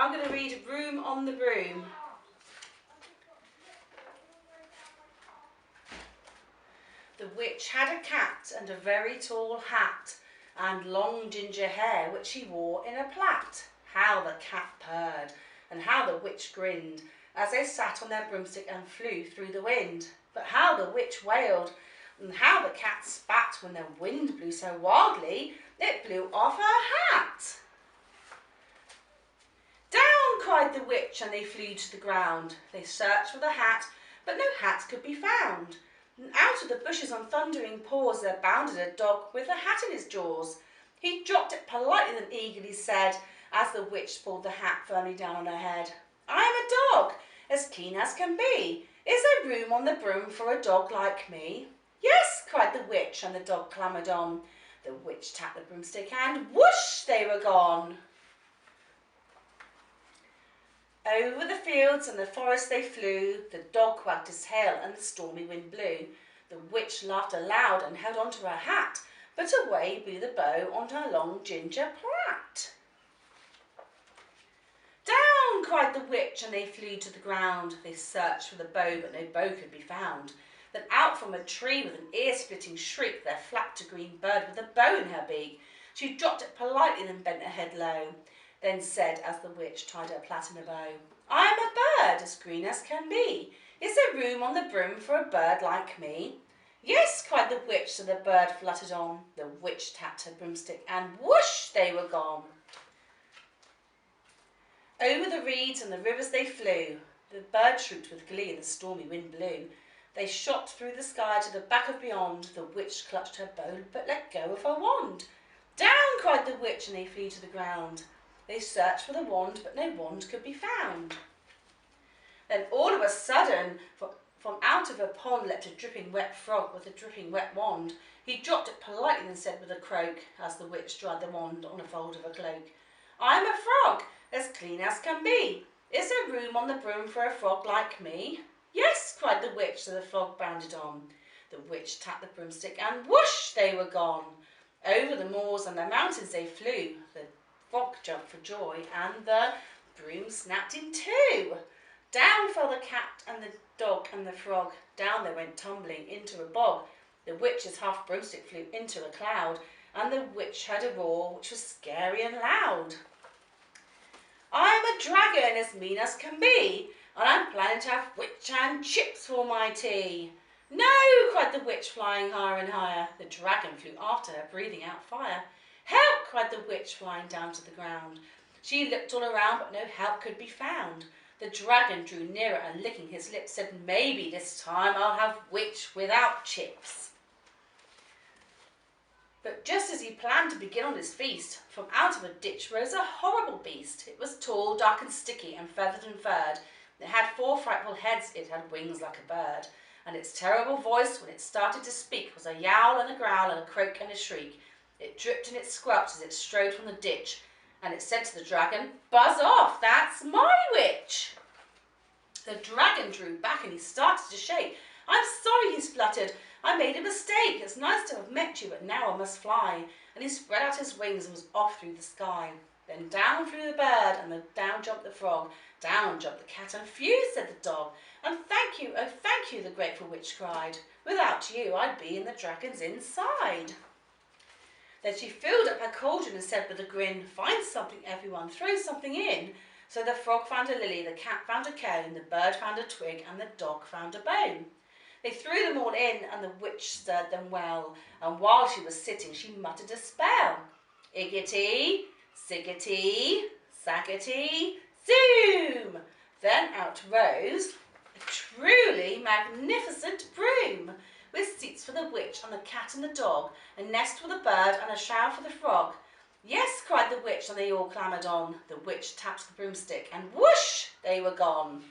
I'm going to read Room on the Broom. The witch had a cat and a very tall hat, and long ginger hair which she wore in a plait. How the cat purred, and how the witch grinned, as they sat on their broomstick and flew through the wind. But how the witch wailed, and how the cat spat when the wind blew so wildly it blew off her hat. Down, cried the witch, and they flew to the ground. They searched for the hat, but no hat could be found. And out of the bushes on thundering paws there bounded a dog with a hat in his jaws. He dropped it politely and eagerly said, as the witch pulled the hat firmly down on her head, I am a dog, as clean as can be. Is there room on the broom for a dog like me? Yes, cried the witch, and the dog clamoured on. The witch tapped the broomstick and whoosh, they were gone. Over the fields and the forest they flew, the dog wagged his tail and the stormy wind blew. The witch laughed aloud and held on to her hat, but away blew the bow on her long ginger plait. Down, cried the witch, and they flew to the ground. They searched for the bow, but no bow could be found. Then out from a tree with an ear-splitting shriek there flapped a green bird with a bow in her beak. She dropped it politely, then bent her head low. Then said, as the witch tied her plait in a bow, I am a bird, as green as can be. Is there room on the broom for a bird like me? Yes, cried the witch, so the bird fluttered on. The witch tapped her broomstick, and whoosh, they were gone. Over the reeds and the rivers they flew. The bird shrieked with glee, and the stormy wind blew. They shot through the sky to the back of beyond. The witch clutched her bow, but let go of her wand. Down, cried the witch, and they flew to the ground. They searched for the wand, but no wand could be found. Then all of a sudden, from out of a pond leapt a dripping wet frog with a dripping wet wand. He dropped it politely and said with a croak, as the witch dried the wand on a fold of a cloak, I am a frog, as clean as can be. Is there room on the broom for a frog like me? Yes, cried the witch, so the frog bounded on. The witch tapped the broomstick, and whoosh, they were gone. Over the moors and the mountains they flew. The frog jumped for joy, and the broom snapped in two. Down fell the cat and the dog and the frog. Down they went tumbling into a bog. The witch's half broomstick flew into a cloud, and the witch heard a roar which was scary and loud. I am a dragon, as mean as can be, and I'm planning to have witch and chips for my tea. No, cried the witch, flying higher and higher. The dragon flew after her, breathing out fire. Help, cried the witch, flying down to the ground. She looked all around, but no help could be found. The dragon drew nearer and, licking his lips, said, maybe this time I'll have witch without chips. But just as he planned to begin on his feast, from out of a ditch rose a horrible beast. It was tall, dark and sticky, and feathered and furred. It had 4 frightful heads, it had wings like a bird, and its terrible voice, when it started to speak, was a yowl and a growl and a croak and a shriek. It dripped and it squelched as it strode from the ditch, and it said to the dragon, buzz off, that's my witch. The dragon drew back and he started to shake. I'm sorry, he spluttered. I made a mistake. It's nice to have met you, but now I must fly. And he spread out his wings and was off through the sky. Then down flew the bird, and down jumped the frog. Down jumped the cat, and phew, said the dog. And thank you, oh thank you, the grateful witch cried. Without you, I'd be in the dragon's inside. Then she filled up her cauldron and said with a grin, find something, everyone, throw something in. So the frog found a lily, the cat found a cone, the bird found a twig, and the dog found a bone. They threw them all in, and the witch stirred them well, and while she was sitting, she muttered a spell. Iggity, siggity, saggity, zoom! Then out rose a truly magnificent broom, with seats for the witch and the cat and the dog, a nest for the bird and a shower for the frog. Yes, cried the witch, and they all clamoured on. The witch tapped the broomstick, and whoosh, they were gone.